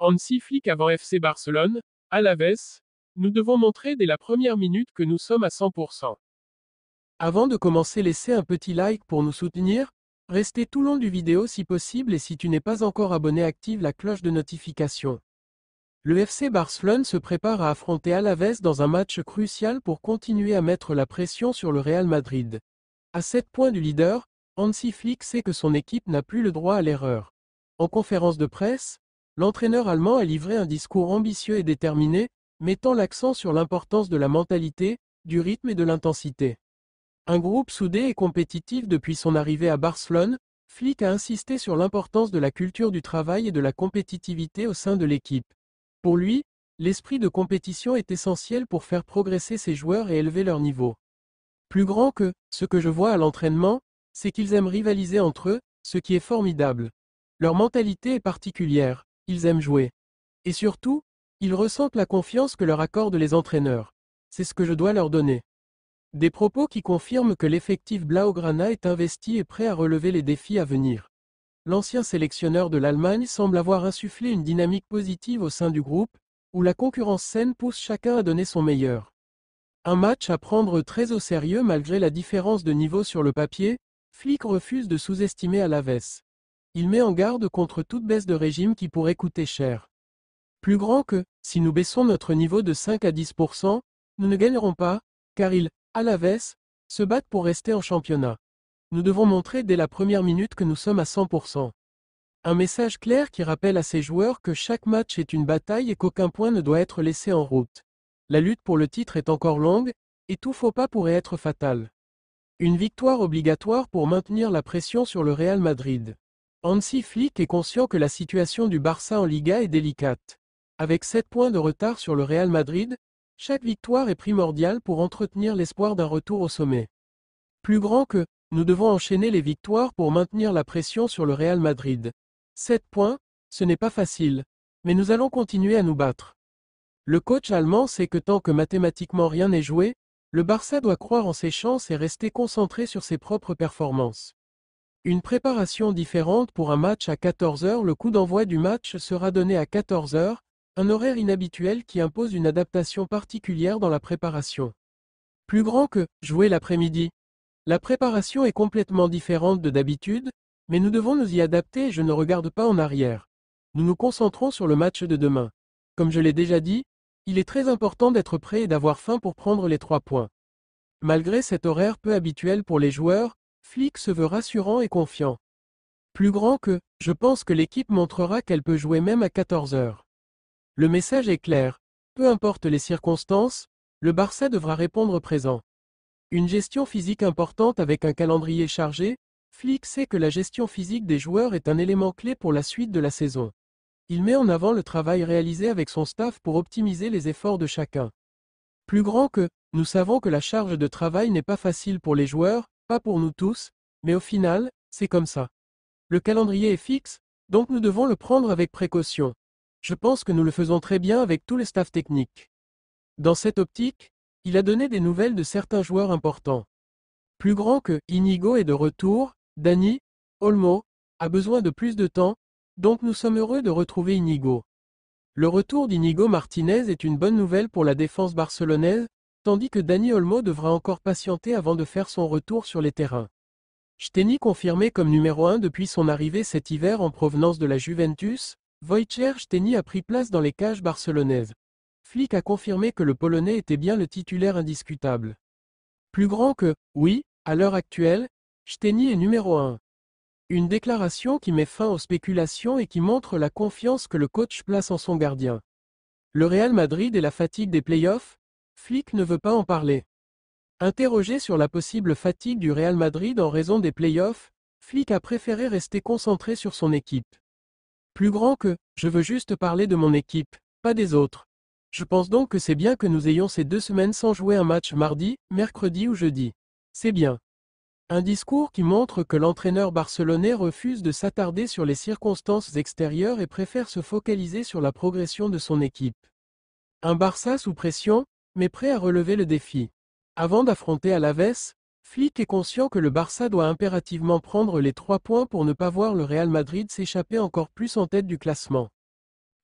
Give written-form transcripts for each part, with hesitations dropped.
Hansi Flick avant FC Barcelone, Alaves, nous devons montrer dès la première minute que nous sommes à 100%. Avant de commencer, laissez un petit like pour nous soutenir. Restez tout long du vidéo si possible et si tu n'es pas encore abonné, active la cloche de notification. Le FC Barcelone se prépare à affronter Alaves dans un match crucial pour continuer à mettre la pression sur le Real Madrid. À 7 points du leader, Hansi Flick sait que son équipe n'a plus le droit à l'erreur. En conférence de presse, l'entraîneur allemand a livré un discours ambitieux et déterminé, mettant l'accent sur l'importance de la mentalité, du rythme et de l'intensité. Un groupe soudé et compétitif depuis son arrivée à Barcelone, Flick a insisté sur l'importance de la culture du travail et de la compétitivité au sein de l'équipe. Pour lui, l'esprit de compétition est essentiel pour faire progresser ses joueurs et élever leur niveau. Plus grand que ce que je vois à l'entraînement, c'est qu'ils aiment rivaliser entre eux, ce qui est formidable. Leur mentalité est particulière, ils aiment jouer. Et surtout, ils ressentent la confiance que leur accordent les entraîneurs. C'est ce que je dois leur donner. Des propos qui confirment que l'effectif Blaugrana est investi et prêt à relever les défis à venir. L'ancien sélectionneur de l'Allemagne semble avoir insufflé une dynamique positive au sein du groupe, où la concurrence saine pousse chacun à donner son meilleur. Un match à prendre très au sérieux malgré la différence de niveau sur le papier, Flick refuse de sous-estimer Alaves. Il met en garde contre toute baisse de régime qui pourrait coûter cher. Plus grand que, si nous baissons notre niveau de 5 à 10%, nous ne gagnerons pas, car ils, Alaves, se battent pour rester en championnat. Nous devons montrer dès la première minute que nous sommes à 100%. Un message clair qui rappelle à ses joueurs que chaque match est une bataille et qu'aucun point ne doit être laissé en route. La lutte pour le titre est encore longue, et tout faux pas pourrait être fatal. Une victoire obligatoire pour maintenir la pression sur le Real Madrid. Hansi Flick est conscient que la situation du Barça en Liga est délicate. Avec 7 points de retard sur le Real Madrid, chaque victoire est primordiale pour entretenir l'espoir d'un retour au sommet. Plus grand que, nous devons enchaîner les victoires pour maintenir la pression sur le Real Madrid. 7 points, ce n'est pas facile, mais nous allons continuer à nous battre. Le coach allemand sait que tant que mathématiquement rien n'est joué, le Barça doit croire en ses chances et rester concentré sur ses propres performances. Une préparation différente pour un match à 14 h. Le coup d'envoi du match sera donné à 14 h, un horaire inhabituel qui impose une adaptation particulière dans la préparation. Plus grand que jouer l'après-midi. La préparation est complètement différente de d'habitude, mais nous devons nous y adapter et je ne regarde pas en arrière. Nous nous concentrons sur le match de demain. Comme je l'ai déjà dit, il est très important d'être prêt et d'avoir faim pour prendre les 3 points. Malgré cet horaire peu habituel pour les joueurs, Flick se veut rassurant et confiant. Plus grand que, je pense que l'équipe montrera qu'elle peut jouer même à 14 h. Le message est clair, peu importe les circonstances, le Barça devra répondre présent. Une gestion physique importante avec un calendrier chargé, Flick sait que la gestion physique des joueurs est un élément clé pour la suite de la saison. Il met en avant le travail réalisé avec son staff pour optimiser les efforts de chacun. Plus grand que, nous savons que la charge de travail n'est pas facile pour les joueurs, pas pour nous tous, mais au final, c'est comme ça. Le calendrier est fixe, donc nous devons le prendre avec précaution. Je pense que nous le faisons très bien avec tout le staff technique. Dans cette optique, il a donné des nouvelles de certains joueurs importants. Plus grand que, Inigo est de retour, Dani, Olmo, a besoin de plus de temps, donc nous sommes heureux de retrouver Inigo. Le retour d'Inigo Martinez est une bonne nouvelle pour la défense barcelonaise, tandis que Dani Olmo devra encore patienter avant de faire son retour sur les terrains. Szczęsny confirmé comme numéro 1 depuis son arrivée cet hiver en provenance de la Juventus, Wojciech Szczęsny a pris place dans les cages barcelonaises. Flick a confirmé que le Polonais était bien le titulaire indiscutable. Plus grand que, oui, à l'heure actuelle, Szczęsny est numéro 1. Une déclaration qui met fin aux spéculations et qui montre la confiance que le coach place en son gardien. Le Real Madrid et la fatigue des playoffs, Flick ne veut pas en parler. Interrogé sur la possible fatigue du Real Madrid en raison des playoffs, Flick a préféré rester concentré sur son équipe. Plus grand que, je veux juste parler de mon équipe, pas des autres. Je pense donc que c'est bien que nous ayons ces 2 semaines sans jouer un match mardi, mercredi ou jeudi. C'est bien. Un discours qui montre que l'entraîneur barcelonais refuse de s'attarder sur les circonstances extérieures et préfère se focaliser sur la progression de son équipe. Un Barça sous pression, mais prêt à relever le défi. Avant d'affronter Alaves, Flick est conscient que le Barça doit impérativement prendre les 3 points pour ne pas voir le Real Madrid s'échapper encore plus en tête du classement.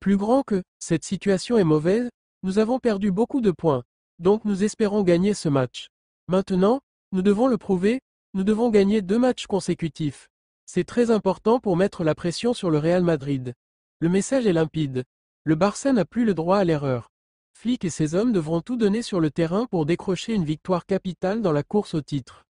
Plus grand que, cette situation est mauvaise, nous avons perdu beaucoup de points. Donc nous espérons gagner ce match. Maintenant, nous devons le prouver, nous devons gagner 2 matchs consécutifs. C'est très important pour mettre la pression sur le Real Madrid. Le message est limpide. Le Barça n'a plus le droit à l'erreur. Flick et ses hommes devront tout donner sur le terrain pour décrocher une victoire capitale dans la course au titre.